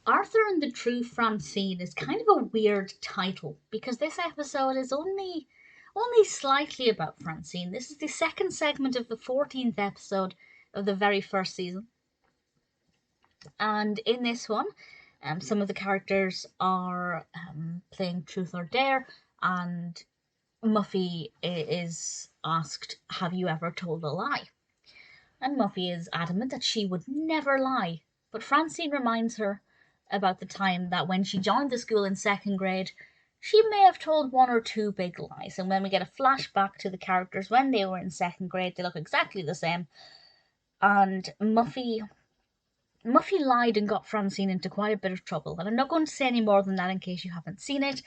Arthur and the True Francine is kind of a weird title because this episode is only slightly about Francine. This is the second segment of the 14th episode of the very first season. And in this one, some of the characters are playing Truth or Dare, and Muffy is asked, "Have you ever told a lie?" And Muffy is adamant that she would never lie. But Francine reminds her about the time that when she joined the school in second grade, she may have told one or two big lies. And when we get a flashback to the characters when they were in second grade, they look exactly the same. And Muffy lied and got Francine into quite a bit of trouble. And I'm not going to say any more than that in case you haven't seen it.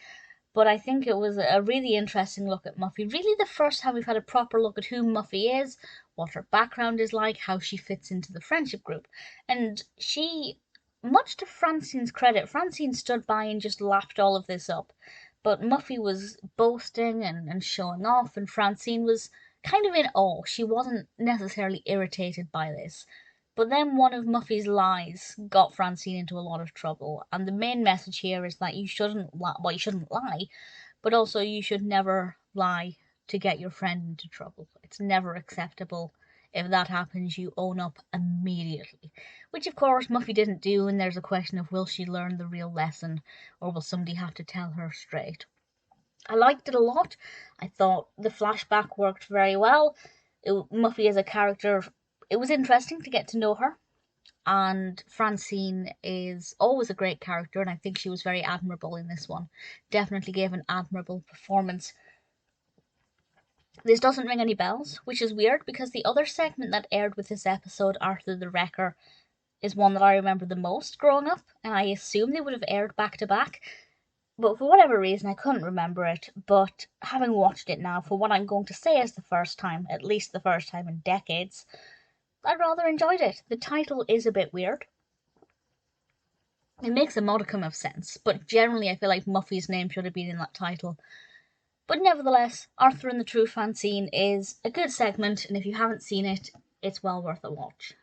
But I think it was a really interesting look at Muffy. Really the first time we've had a proper look at who Muffy is, what her background is like, how she fits into the friendship group. And she, much to Francine's credit, Francine stood by and just lapped all of this up. But Muffy was boasting and showing off, and Francine was kind of in awe. She wasn't necessarily irritated by this. But then one of Muffy's lies got Francine into a lot of trouble, and the main message here is that you shouldn't lie, but also you should never lie to get your friend into trouble. It's never acceptable. If that happens, you own up immediately. Which, of course, Muffy didn't do, and there's a question of will she learn the real lesson, or will somebody have to tell her straight? I liked it a lot. I thought the flashback worked very well. Muffy as a character, it was interesting to get to know her. And Francine is always a great character, and I think she was very admirable in this one. Definitely gave an admirable performance. This doesn't ring any bells, which is weird because the other segment that aired with this episode, Arthur the Wrecker, is one that I remember the most growing up, and I assume they would have aired back to back. But for whatever reason, I couldn't remember it. But having watched it now, for what I'm going to say is the first time, at least the first time in decades, I rather enjoyed it. The title is a bit weird. It makes a modicum of sense, but generally I feel like Muffy's name should have been in that title. But nevertheless, Arthur and the True Francine is a good segment, and if you haven't seen it, it's well worth a watch.